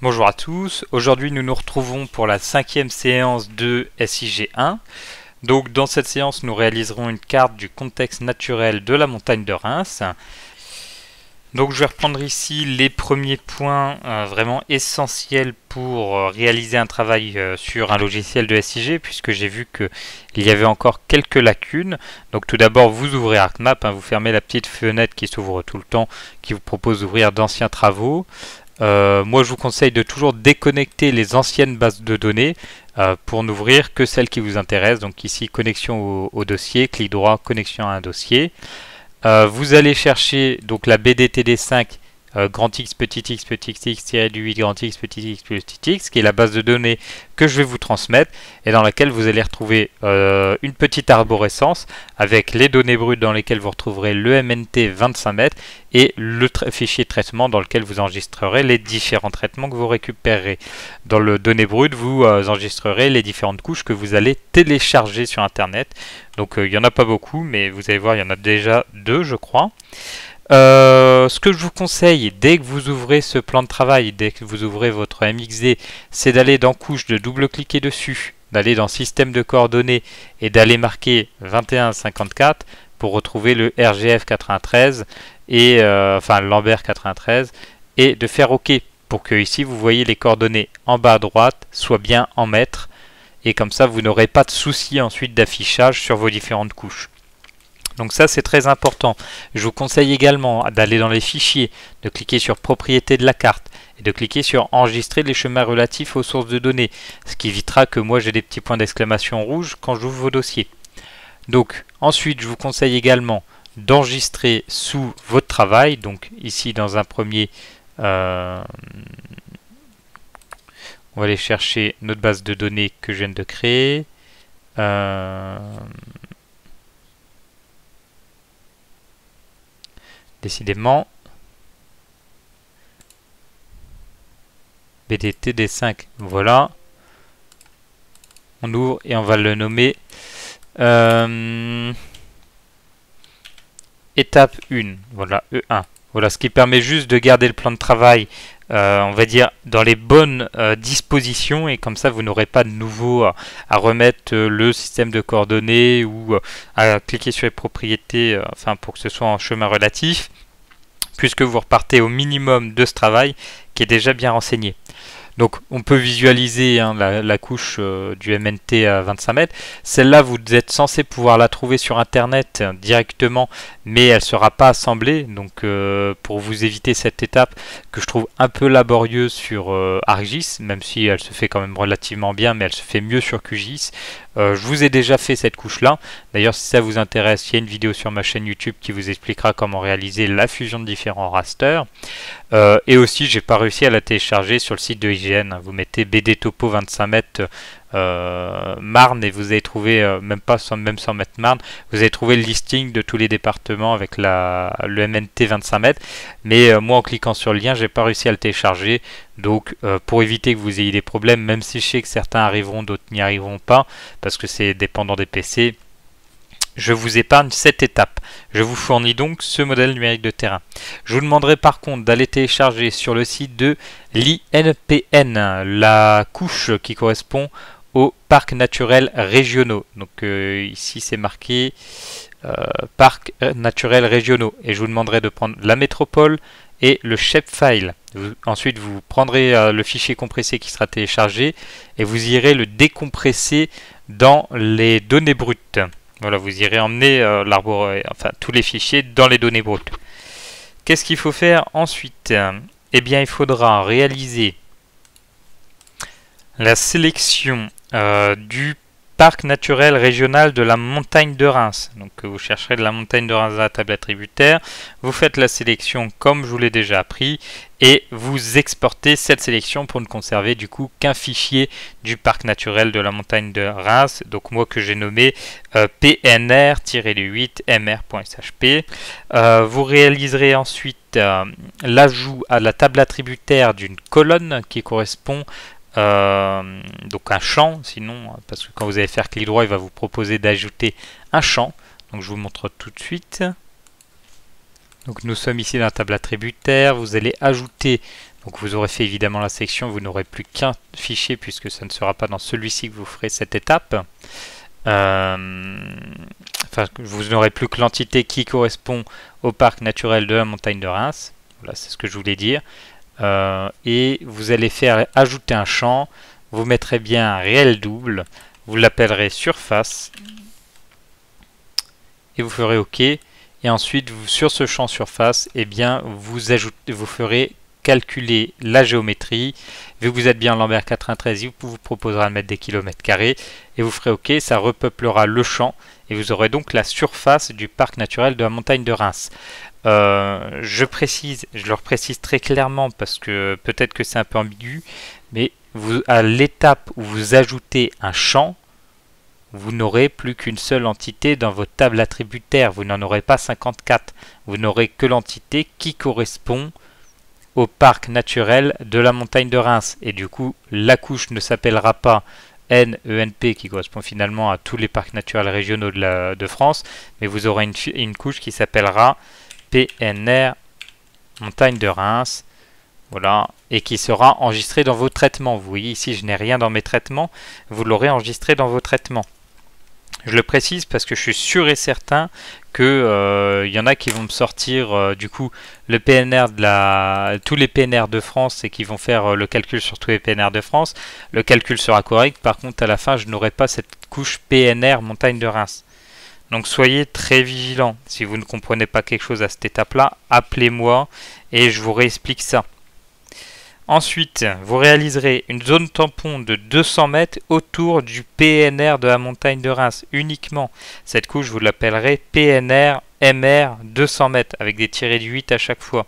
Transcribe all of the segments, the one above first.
Bonjour à tous, aujourd'hui nous nous retrouvons pour la 5e séance de SIG1. Donc dans cette séance nous réaliserons une carte du contexte naturel de la montagne de Reims. Donc je vais reprendre ici les premiers points vraiment essentiels pour réaliser un travail sur un logiciel de SIG, puisque j'ai vu qu'il y avait encore quelques lacunes. Donc tout d'abord vous ouvrez ArcMap, vous fermez la petite fenêtre qui s'ouvre tout le temps, qui vous propose d'ouvrir d'anciens travaux. Moi je vous conseille de toujours déconnecter les anciennes bases de données pour n'ouvrir que celles qui vous intéressent. Donc ici connexion au dossier, clic droit, connexion à un dossier. Vous allez chercher donc la BDTD5 grand X petit x tiré du 8 grand X petit x, qui est la base de données que je vais vous transmettre et dans laquelle vous allez retrouver une petite arborescence avec les données brutes dans lesquelles vous retrouverez le MNT 25 mètres et le fichier traitement dans lequel vous enregistrerez les différents traitements que vous récupérerez. Dans le données brutes, vous enregistrerez les différentes couches que vous allez télécharger sur Internet. Donc il n'y en a pas beaucoup, mais vous allez voir, il y en a déjà 2 je crois. Ce que je vous conseille dès que vous ouvrez ce plan de travail, dès que vous ouvrez votre MXD, c'est d'aller dans couche, de double-cliquer dessus, d'aller dans système de coordonnées et d'aller marquer 2154 pour retrouver le RGF 93 et enfin Lambert 93 et de faire OK pour que ici vous voyez les coordonnées en bas à droite soient bien en mètres et comme ça vous n'aurez pas de souci ensuite d'affichage sur vos différentes couches. Donc ça c'est très important. Je vous conseille également d'aller dans les fichiers, de cliquer sur propriétés de la carte et de cliquer sur enregistrer les chemins relatifs aux sources de données, ce qui évitera que moi j'ai des petits points d'exclamation rouge quand j'ouvre vos dossiers. Donc ensuite je vous conseille également d'enregistrer sous votre travail, donc ici dans un premier on va aller chercher notre base de données que je viens de créer. Décidément, BDTD5, voilà. On ouvre et on va le nommer étape 1, voilà, E1. Voilà, ce qui permet juste de garder le plan de travail, on va dire, dans les bonnes dispositions, et comme ça vous n'aurez pas de nouveau à remettre le système de coordonnées ou à cliquer sur les propriétés, enfin pour que ce soit en chemin relatif, puisque vous repartez au minimum de ce travail qui est déjà bien renseigné. Donc on peut visualiser la couche du MNT à 25 mètres. Celle-là, vous êtes censé pouvoir la trouver sur Internet directement, mais elle ne sera pas assemblée. Donc pour vous éviter cette étape que je trouve un peu laborieuse sur ArcGIS, même si elle se fait quand même relativement bien, mais elle se fait mieux sur QGIS. Je vous ai déjà fait cette couche-là. D'ailleurs, si ça vous intéresse, il y a une vidéo sur ma chaîne YouTube qui vous expliquera comment réaliser la fusion de différents rasters. Et aussi, j'ai pas réussi à la télécharger sur le site de IGN. Vous mettez BD Topo 25 mètres Marne et vous allez trouver, même sans mettre Marne, vous allez trouver le listing de tous les départements avec le MNT 25 mètres. Mais moi, en cliquant sur le lien, j'ai pas réussi à le télécharger. Donc, pour éviter que vous ayez des problèmes, même si je sais que certains arriveront, d'autres n'y arriveront pas, parce que c'est dépendant des PC, je vous épargne cette étape. Je vous fournis donc ce modèle numérique de terrain. Je vous demanderai par contre d'aller télécharger sur le site de l'INPN la couche qui correspond aux parcs naturels régionaux. Donc ici c'est marqué parcs naturels régionaux. Et je vous demanderai de prendre la métropole et le shapefile. Ensuite vous prendrez le fichier compressé qui sera téléchargé et vous irez le décompresser dans les données brutes. Voilà, vous irez emmener enfin tous les fichiers dans les données brutes. Qu'est-ce qu'il faut faire ensuite? Eh bien, il faudra réaliser la sélection du parc naturel régional de la montagne de Reims. Donc, vous chercherez de la montagne de Reims dans la table attributaire. Vous faites la sélection comme je vous l'ai déjà appris et vous exportez cette sélection pour ne conserver du coup qu'un fichier du parc naturel de la montagne de Reims. Donc moi que j'ai nommé pnr-8mr.shp. Vous réaliserez ensuite l'ajout à la table attributaire d'une colonne qui correspond donc un champ, sinon parce que quand vous allez faire clic droit il va vous proposer d'ajouter un champ. Donc je vous montre tout de suite. Donc nous sommes ici dans la table attributaire, vous allez ajouter Donc vous aurez fait évidemment la section, vous n'aurez plus qu'un fichier puisque ça ne sera pas dans celui-ci que vous ferez cette étape. Enfin, vous n'aurez plus que l'entité qui correspond au parc naturel de la montagne de Reims. Voilà, c'est ce que je voulais dire. Et vous allez faire ajouter un champ. Vous mettrez bien un réel double. Vous l'appellerez surface. Et vous ferez OK. Et ensuite, sur ce champ surface, eh bien, vous ferez calculer la géométrie. Vu que vous êtes bien en Lambert 93, il vous proposera de mettre des kilomètres carrés. Et vous ferez OK, ça repeuplera le champ. Et vous aurez donc la surface du parc naturel de la montagne de Reims. Je leur précise très clairement parce que peut-être que c'est un peu ambigu, mais à l'étape où vous ajoutez un champ, vous n'aurez plus qu'une seule entité dans votre table attributaire. Vous n'en aurez pas 54. Vous n'aurez que l'entité qui correspond au parc naturel de la montagne de Reims. Et du coup, la couche ne s'appellera pas NENP, qui correspond finalement à tous les parcs naturels régionaux de France, mais vous aurez une couche qui s'appellera PNR montagne de Reims. Voilà, et qui sera enregistrée dans vos traitements. Vous voyez ici, je n'ai rien dans mes traitements. Vous l'aurez enregistré dans vos traitements. Je le précise parce que je suis sûr et certain que y en a qui vont me sortir du coup le PNR tous les PNR de France et qui vont faire le calcul sur tous les PNR de France. Le calcul sera correct. Par contre, à la fin, je n'aurai pas cette couche PNR montagne de Reims. Donc soyez très vigilants. Si vous ne comprenez pas quelque chose à cette étape-là, appelez-moi et je vous réexplique ça. Ensuite, vous réaliserez une zone tampon de 200 mètres autour du PNR de la montagne de Reims uniquement. Cette couche, vous l'appellerez PNR MR 200 mètres avec des tirets de 8 à chaque fois.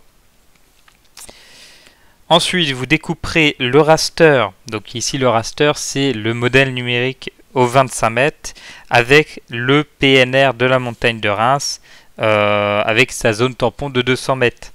Ensuite, vous découperez le raster. Donc ici, le raster, c'est le modèle numérique au 25 mètres avec le PNR de la montagne de Reims avec sa zone tampon de 200 mètres.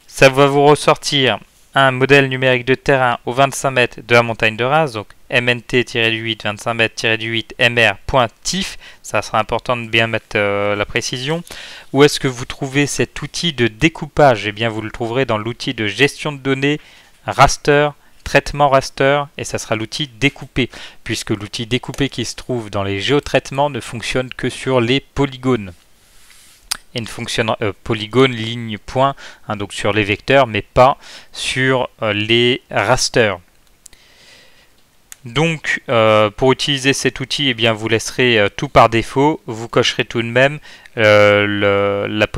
Ça va vous ressortir un modèle numérique de terrain au 25 mètres de la montagne de Reims, donc MNT-8, 25 mètres-8, MR.TIF, ça sera important de bien mettre la précision. Où est-ce que vous trouvez cet outil de découpage? Eh bien, vous le trouverez dans l'outil de gestion de données raster, traitement raster, et ça sera l'outil découpé, puisque l'outil découpé qui se trouve dans les géotraitements ne fonctionne que sur les polygones. Et ne fonctionne polygone, ligne, point, hein, donc sur les vecteurs, mais pas sur les rasters. Donc, pour utiliser cet outil, eh bien, vous laisserez tout par défaut. Vous cocherez tout de même le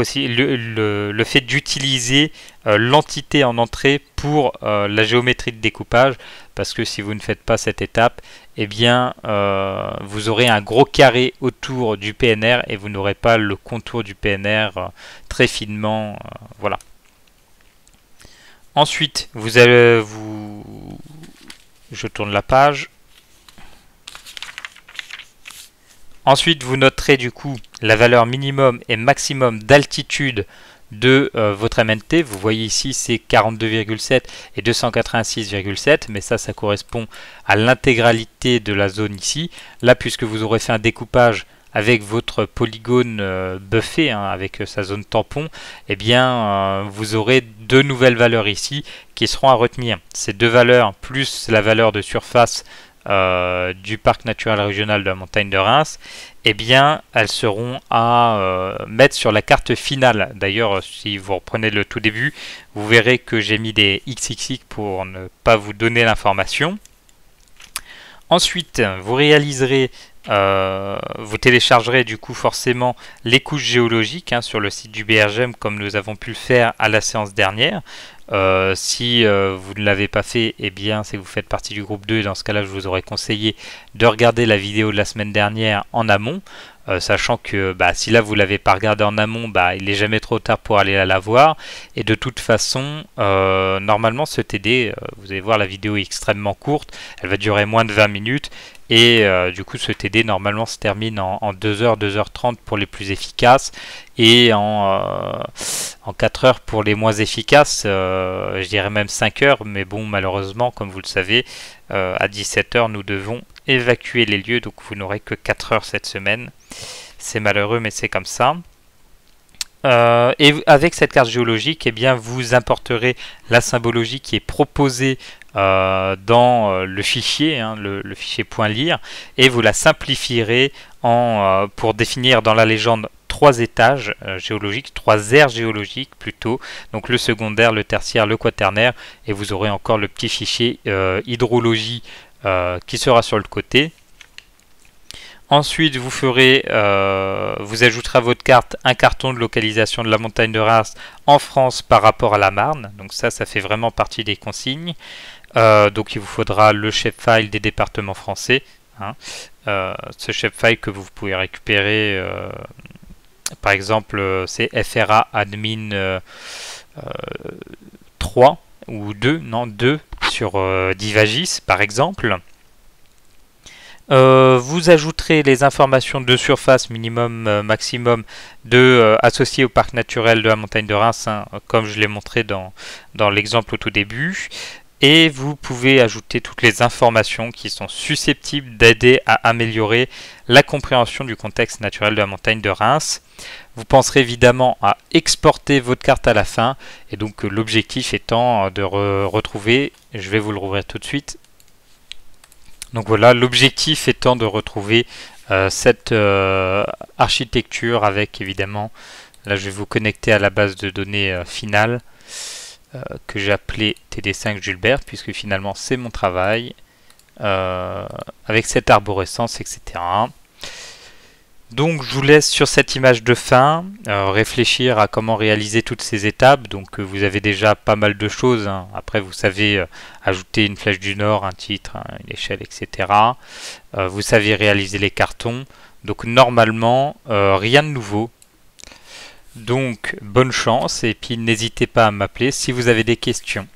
fait d'utiliser l'entité en entrée pour la géométrie de découpage, parce que si vous ne faites pas cette étape, eh bien, vous aurez un gros carré autour du PNR et vous n'aurez pas le contour du PNR très finement. Voilà. Ensuite, je tourne la page. Ensuite, vous noterez du coup la valeur minimum et maximum d'altitude de votre MNT. Vous voyez ici, c'est 42,7 et 286,7, mais ça correspond à l'intégralité de la zone ici. Là, puisque vous aurez fait un découpage avec votre polygone buffé, hein, avec sa zone tampon, eh bien, vous aurez deux nouvelles valeurs ici qui seront à retenir. Ces deux valeurs, plus la valeur de surface du parc naturel régional de la montagne de Reims, eh bien, elles seront à mettre sur la carte finale. D'ailleurs, si vous reprenez le tout début, vous verrez que j'ai mis des XXX pour ne pas vous donner l'information. Ensuite, vous réaliserez, vous téléchargerez du coup forcément les couches géologiques hein, sur le site du BRGM comme nous avons pu le faire à la séance dernière. Si vous ne l'avez pas fait, eh bien c'est que vous faites partie du groupe 2 et dans ce cas là je vous aurais conseillé de regarder la vidéo de la semaine dernière en amont, sachant que si là vous ne l'avez pas regardé en amont, il n'est jamais trop tard pour aller la voir. Et de toute façon, normalement ce TD, vous allez voir la vidéo est extrêmement courte, elle va durer moins de 20 minutes. Et du coup ce TD normalement se termine en 2h, 2h30 pour les plus efficaces et en 4 heures pour les moins efficaces, je dirais même 5 heures, mais bon malheureusement comme vous le savez à 17 heures nous devons évacuer les lieux, donc vous n'aurez que 4 heures cette semaine. C'est malheureux mais c'est comme ça. Et avec cette carte géologique, eh bien, vous importerez la symbologie qui est proposée dans le fichier, hein, le fichier .lire, et vous la simplifierez pour définir dans la légende 3 étages géologiques, 3 aires géologiques plutôt, donc le secondaire, le tertiaire, le quaternaire, et vous aurez encore le petit fichier hydrologie qui sera sur le côté. Ensuite, vous ajouterez à votre carte un carton de localisation de la montagne de Reims en France par rapport à la Marne. Donc ça fait vraiment partie des consignes. Donc il vous faudra le shapefile des départements français. Hein. Ce shapefile que vous pouvez récupérer, par exemple, c'est FRA admin 3 ou 2, non 2 sur Divagis par exemple. Vous ajouterez les informations de surface minimum, maximum associées au parc naturel de la montagne de Reims, hein, comme je l'ai montré dans l'exemple au tout début. Et vous pouvez ajouter toutes les informations qui sont susceptibles d'aider à améliorer la compréhension du contexte naturel de la montagne de Reims. Vous penserez évidemment à exporter votre carte à la fin. Et donc l'objectif étant de retrouver, je vais vous le rouvrir tout de suite. Donc voilà, l'objectif étant de retrouver cette architecture avec évidemment, là je vais vous connecter à la base de données finale que j'ai appelée TD5 Julbert, puisque finalement c'est mon travail, avec cette arborescence, etc. Donc je vous laisse sur cette image de fin réfléchir à comment réaliser toutes ces étapes. Donc vous avez déjà pas mal de choses, hein. Après vous savez ajouter une flèche du nord, un titre, hein, une échelle, etc. Vous savez réaliser les cartons. Donc normalement rien de nouveau. Donc bonne chance et puis n'hésitez pas à m'appeler si vous avez des questions.